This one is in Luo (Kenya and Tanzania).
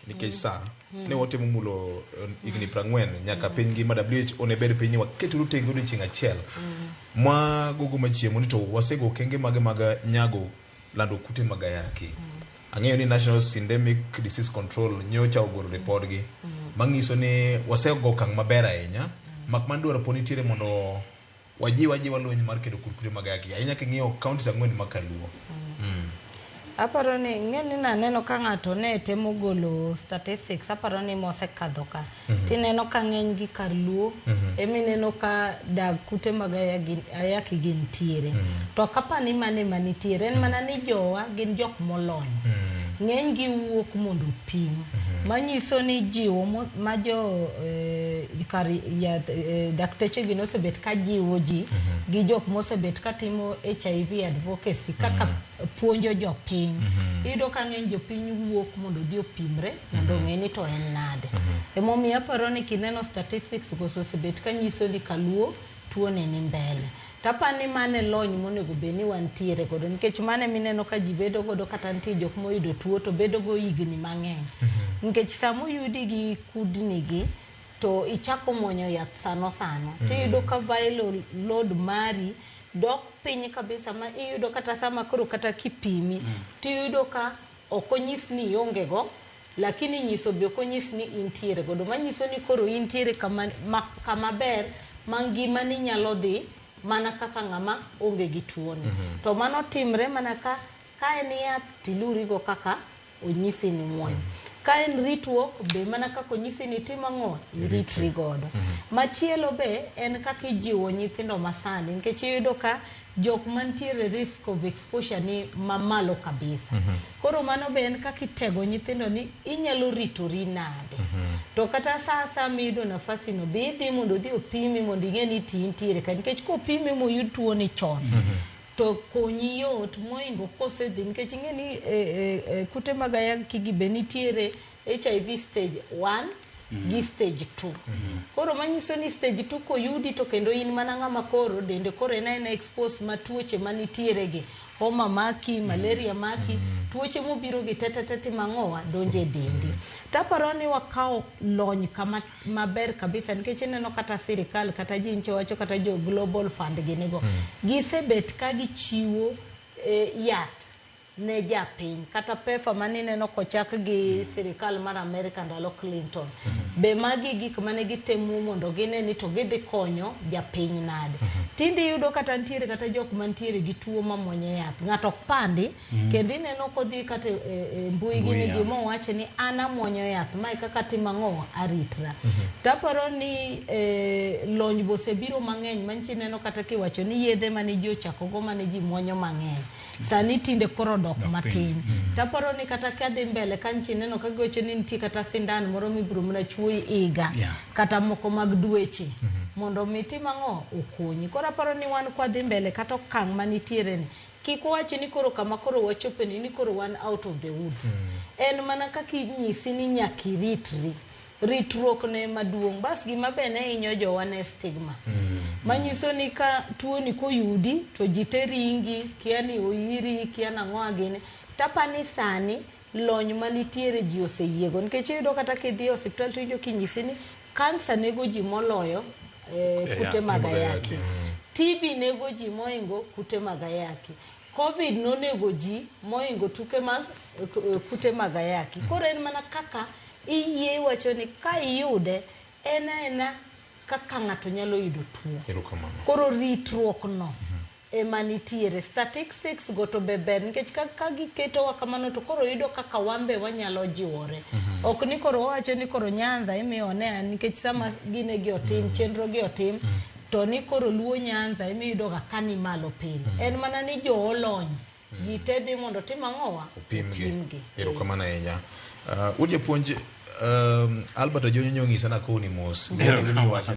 nikech sa ne watemo mulo igni 40 nyaka piny ngima WHO ne bed piny waketo tenge odiochieng' achiel mwa gogo machiemo ni to wasego kenge mag nyago lando kute mag ayaki. Ang'eyo ni National Syndemic Disease Control nyocha ogolo report gi mangiso ni wasego okang' maber ahinya mak man dwaro poni tiere mondo wajiwa lony mar kedo kute mag ayaki ahinya king'iyo counties 4 ma Kaluo. Aparo ni ng'eni naneno ka ng'ato ne temo golo statistics aparo ni mosekadho ka tineno ka ng'eny gi kar Luo emineno ka dag kute mag ayaki gin tiere to kapani mane manitiere en mana ni jowa gin jok molony ng'eny gi wuok mondo pim manyiso ni jiwo ma jo kar dakteche gi nosebet ka jiwo ji gi jok mosebet ka timo HIV advocacy kaka puonjo jopiny iyudo ka ng'eny jopiny wuok mondo dhi opimre mondo ng'e ni to en nade emomiyo aparo ni kineno statistics osebet ka nyiso ni Kaluo tuo ne ni mbele tapani mane lony monego beni wantiere godo nikech mane mineno ka ji bedo godo kata nitie jok moyudo tuo to bedo go higni mang'eny nikech samo yudi gi kudni gi to ichako muonyo yath sano tiyudo ka viral load mari dok piny kabisa ma iyudo kata sama koro kata kipimi tiyudo ka okonyis ni ionge go lakini nyiso be okonyis ni intiere godo manyiso ni koro intiere kama ber mangima ni nyalo dhi mana kaka ng'ama onge gi tuoni to mano timre mana ka en yath tiluri go kaka onyisi ni muony ka en ritruok be mana kaka onyisi ni tim ang'o iritri godo machielo be en kaka ijiwo nyithindo masani nikech iyudo ka jok mantiere risk of exposure ni mamalo kabisa koro mano be en kaka itego nyithindo ni inyalo ritori nade to kata sa miyudo nafasi no be idhi mondo dhi opimi mondo ing'e ni intiere ka nikech kopimi moyud tuo ni chon to konyi yot moingo kosedhi nikech ing'e ni kute mag ayaki gi be nitiere HIV stage 1 gi stage 2 koro manyiso ni stage 2 koyudi to kendo in mana ng'ama koro dende koro en expose ma tuoche manitiere gi homa maki malaria maki tuoche mobiro gi tetetete mang'owa donje dendi taparo ni wakao lony kama maber kabisa nikech neno kata sirikal kata jincho wacho kata jo Global Fund ginego gisebet ka gichiwo yath ne japiny kata pefa manineno kochak gi sirikal mar Amerika ndalo Clinton be magi gik mane gitemo mondo gine ni to gidhi konyo japiny nade tindi yudo kata ntiere kata jok mantiere gi tuo mamuonyo yath ng'ato pandi kendo ineno kodhi kata mbui gini gimo wache ni ana muonyo yath mai kaka timang'o aritra taparo ni lony bosebiro mang'eny manchi neno kata kiwacho ni yedhe mane ji ochakogo mane ji muonyo mang'eny sani tinde koro dok matin taparo ni kata kadhi mbele kanchi neno kagoche ni nitie kata sindan moro mibiro mna chuoyi iga kata moko mag dweche mondo miti mang'o okonyi koro aparo ni wan kwa dhi mbele kata okang' manitiere ni kik wache ni koro kama koro wachopeni ni koro wan out of the woods en mana kaka inyisi ni nyaki ritruok ne maduong' bas gima bene hinyo jowa ne stigma manyiso ni ka tuo ni koyudi to jite ringi kia ni oiri kia nang'oa gini tapani sani lony manitiere ji oseyiego nikech iyudo kata kidhi hospital to ijo kinyisi ni kansa nego ji moloyo kute mag ayaki TB nego ji moingo kute mag ayaki COVID nonego ji moingo tuke mag kute mag ayaki koro en mana kaka iyie wacho ni ka iyude ena kaka ng'ato nyalo yudo tuo koro ritruok no emanitiere statistics go to beber nikech ka giketowa kamano to koro yudo kaka wambe wanyalo jiwore ok ni koro wacho ni koro Nyanza imiyo ne nikech sama gine gi otim chenro gi otim to ni koro Luo Nyanza imiyudo ga kani malo pile en mana ni jo olony jitedhi mondo timang'owa opimgi erokamano ahinya uje puonj Albert Ajonyo nyong'isa na koni mos